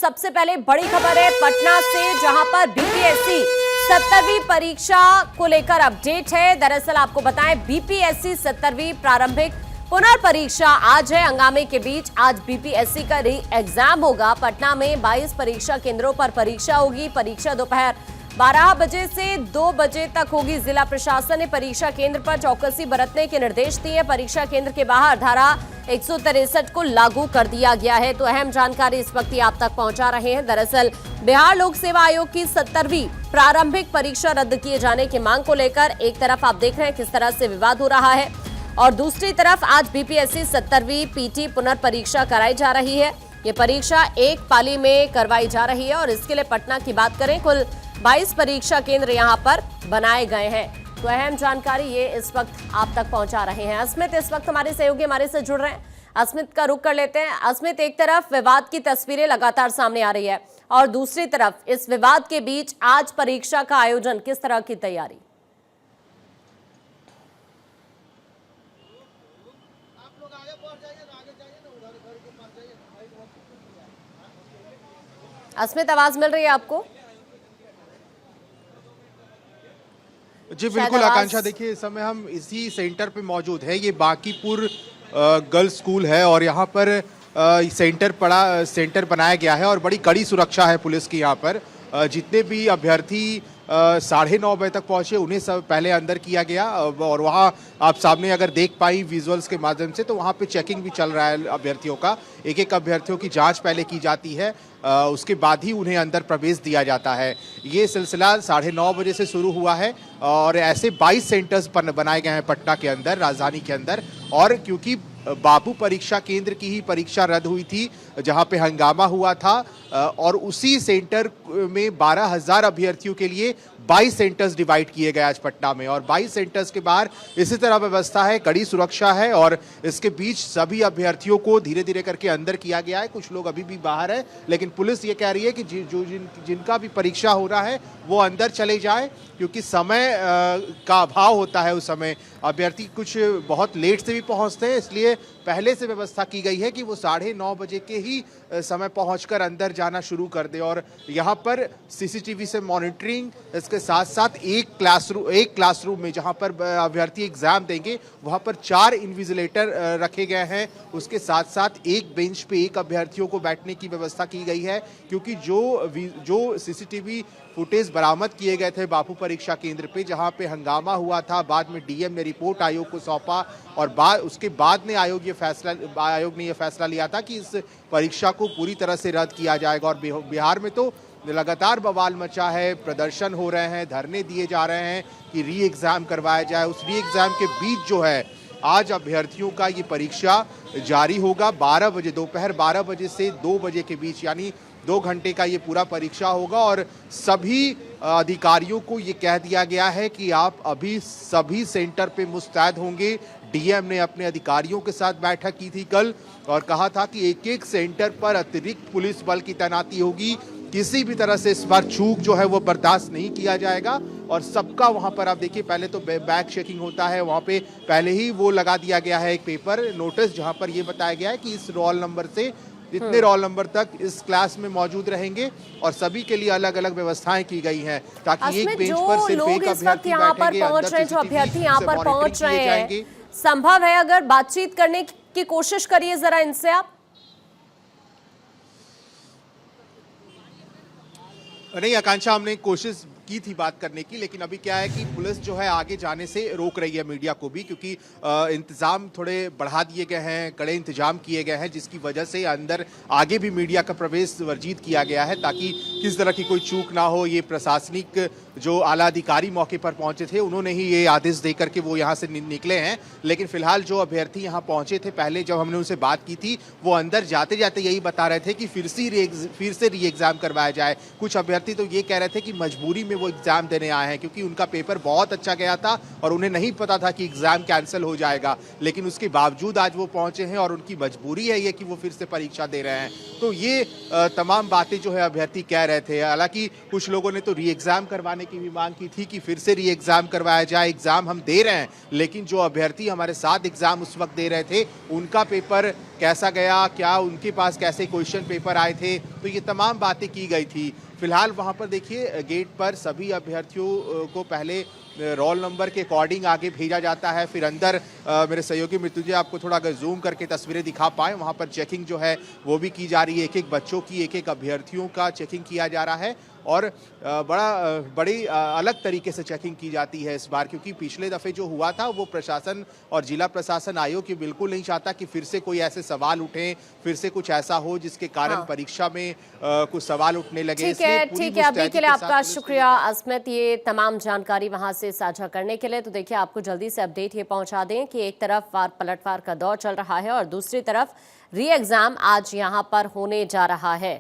सबसे पहले बड़ी खबर है पटना से, जहां पर बीपीएससी 70वीं परीक्षा को लेकर अपडेट है। दरअसल आपको बताएं, बीपीएससी 70वीं प्रारंभिक पुनर्परीक्षा आज है। हंगामे के बीच आज बीपीएससी का री एग्जाम होगा। पटना में 22 परीक्षा केंद्रों पर परीक्षा होगी। परीक्षा दोपहर 12 बजे से 2 बजे तक होगी। जिला प्रशासन ने परीक्षा केंद्र पर चौकसी बरतने के निर्देश दिए। परीक्षा केंद्र के बाहर धारा 163 को लागू कर दिया गया है। तो अहम जानकारी इस वक्त आप तक पहुंचा रहे हैं। दरअसल बिहार लोक सेवा आयोग की 70वीं प्रारंभिक परीक्षा रद्द किए जाने की मांग को लेकर एक तरफ आप देख रहे हैं किस तरह से विवाद हो रहा है, और दूसरी तरफ आज बीपीएससी 70वीं पीटी पुनर्परीक्षा कराई जा रही है। ये परीक्षा एक पाली में करवाई जा रही है और इसके लिए पटना की बात करें, कुल 22 परीक्षा केंद्र यहां पर बनाए गए हैं। तो अहम जानकारी ये इस वक्त आप तक पहुंचा रहे हैं। अस्मित इस वक्त हमारे सहयोगी हमारे से जुड़ रहे हैं। अस्मित का रुख कर लेते हैं। अस्मित, एक तरफ विवाद की तस्वीरें लगातार सामने आ रही है और दूसरी तरफ इस विवाद के बीच आज परीक्षा का आयोजन, किस तरह की तैयारी? अस्मित, आवाज मिल रही है आपको? जी बिल्कुल आकांक्षा, देखिए इस समय हम इसी सेंटर पे मौजूद है। ये बांकीपुर गर्ल्स स्कूल है और यहाँ पर सेंटर बनाया गया है और बड़ी कड़ी सुरक्षा है पुलिस की। यहाँ पर जितने भी अभ्यर्थी 9:30 बजे तक पहुंचे उन्हें सब पहले अंदर किया गया और वहाँ आप सामने अगर देख पाई विजुअल्स के माध्यम से, तो वहाँ पे चेकिंग भी चल रहा है अभ्यर्थियों का। एक एक अभ्यर्थियों की जांच पहले की जाती है, उसके बाद ही उन्हें अंदर प्रवेश दिया जाता है। ये सिलसिला 9:30 बजे से शुरू हुआ है और ऐसे 22 सेंटर्स बनाए गए हैं पटना के अंदर, राजधानी के अंदर। और क्योंकि बापू परीक्षा केंद्र की ही परीक्षा रद्द हुई थी जहां पे हंगामा हुआ था, और उसी सेंटर में 12,000 अभ्यर्थियों के लिए 22 सेंटर्स डिवाइड किए गए आज पटना में। और 22 सेंटर्स के बाहर इसी तरह व्यवस्था है, कड़ी सुरक्षा है और इसके बीच सभी अभ्यर्थियों को धीरे धीरे करके अंदर किया गया है। कुछ लोग अभी भी बाहर है, लेकिन पुलिस ये कह रही है कि जिनका भी परीक्षा हो रहा है वो अंदर चले जाएं, क्योंकि समय का अभाव होता है। उस समय अभ्यर्थी कुछ बहुत लेट से भी पहुंचते हैं, इसलिए पहले से व्यवस्था की गई है कि वो 9:30 बजे के ही समय पहुंचकर अंदर जाना शुरू कर दे। और यहाँ पर सीसीटीवी से मॉनिटरिंग, इसके साथ साथ एक क्लासरूम में जहाँ पर अभ्यर्थी एग्जाम देंगे वहाँ पर 4 इन्विजिलेटर रखे गए हैं। उसके साथ साथ एक बेंच पे एक अभ्यर्थियों को बैठने की व्यवस्था की गई है, क्योंकि जो सीसीटीवी फुटेज बरामद किए गए थे बापू परीक्षा केंद्र पे जहां पे हंगामा हुआ था, बाद में डीएम ने रिपोर्ट आयोग को सौंपा और उसके बाद में आयोग ने ये फैसला लिया था कि इस परीक्षा को पूरी तरह से रद्द किया जाएगा। और बिहार में तो लगातार बवाल मचा है, प्रदर्शन हो रहे हैं, धरने दिए जा रहे हैं कि री एग्जाम करवाया जाए। उस री एग्जाम के बीच जो है आज अभ्यर्थियों का ये परीक्षा जारी होगा। 12 बजे, दोपहर 12 बजे से 2 बजे के बीच, यानी 2 घंटे का ये पूरा परीक्षा होगा। और सभी अधिकारियों को ये कह दिया गया है कि आप अभी सभी सेंटर पे मुस्तैद होंगे। डीएम ने अपने अधिकारियों के साथ बैठक की थी कल और कहा था कि एक एक सेंटर पर अतिरिक्त पुलिस बल की तैनाती होगी। किसी भी तरह से इस बार चूक जो है वो बर्दाश्त नहीं किया जाएगा। और सबका वहां पर आप देखिए, पहले तो बैग चेकिंग होता है, वहां पे पहले ही वो लगा दिया गया है एक पेपर नोटिस जहां पर ये बताया गया है कि इस रोल नंबर से जितने रोल नंबर तक इस क्लास में मौजूद रहेंगे और सभी के लिए अलग अलग व्यवस्थाएं की गई हैं, ताकि एक बेंच पर सिर्फ एक अभ्यर्थी बैठेंगे। जो अभ्यर्थी यहाँ पर पहुंच रहे हैं, संभव है अगर बातचीत करने की कोशिश करिए जरा इनसे आप। नहीं आकांक्षा, हमने कोशिश की थी बात करने की, लेकिन अभी क्या है कि पुलिस जो है आगे जाने से रोक रही है मीडिया को भी, क्योंकि इंतजाम थोड़े बढ़ा दिए गए हैं, कड़े इंतजाम किए गए हैं, जिसकी वजह से अंदर आगे भी मीडिया का प्रवेश वर्जित किया गया है ताकि किस तरह की कोई चूक ना हो। ये प्रशासनिक जो आला अधिकारी मौके पर पहुंचे थे उन्होंने ही ये आदेश देकर के वो यहाँ से निकले हैं। लेकिन फिलहाल जो अभ्यर्थी यहाँ पहुंचे थे, पहले जब हमने उनसे बात की थी, वो अंदर जाते जाते यही बता रहे थे कि फिर से री एग्जाम करवाया जाए। कुछ अभ्यर्थी तो ये कह रहे थे कि मजबूरी में वो एग्जाम देने आए हैं, क्योंकि उनका पेपर बहुत अच्छा गया था और उन्हें नहीं पता था कि एग्जाम कैंसिल हो जाएगा। लेकिन उसके बावजूद आज वो पहुंचे हैं और उनकी मजबूरी है ये कि वो फिर से परीक्षा दे रहे हैं। तो ये तमाम बातें जो है अभ्यर्थी कह रहे थे। हालांकि कुछ लोगों ने तो री एग्जाम करवाने की भी मांग की थी कि फिर से री एग्जाम करवाया जाए। एग्जाम हम दे रहे हैं, लेकिन जो अभ्यर्थी हमारे साथ एग्जाम उस वक्त दे रहे थे उनका पेपर कैसा गया, क्या उनके पास कैसे क्वेश्चन पेपर आए थे, तो ये तमाम बातें की गई थी। फिलहाल वहां पर देखिए गेट पर सभी अभ्यर्थियों को पहले रोल नंबर के अकॉर्डिंग आगे भेजा जाता है, फिर अंदर मेरे सहयोगी मृत्युंजय आपको थोड़ा अगर जूम करके तस्वीरें दिखा पाए, वहां पर चेकिंग जो है वो भी की जा रही है। एक एक बच्चों की, एक एक अभ्यर्थियों का चेकिंग किया जा रहा है और बड़ी अलग तरीके से चेकिंग की जाती है इस बार, क्योंकि पिछले दफे जो हुआ था वो प्रशासन और जिला प्रशासन आयोग ये बिल्कुल नहीं चाहता कि फिर से कोई ऐसे सवाल उठे, फिर से कुछ ऐसा हो जिसके कारण परीक्षा में कुछ सवाल उठने लगे। ठीक है, अभी के लिए आपका शुक्रिया अस्मित, ये तमाम जानकारी वहां से साझा करने के लिए। तो देखिए, आपको जल्दी से अपडेट ये पहुंचा दें कि एक तरफ वार पलटवार का दौर चल रहा है और दूसरी तरफ री एग्जाम आज यहां पर होने जा रहा है।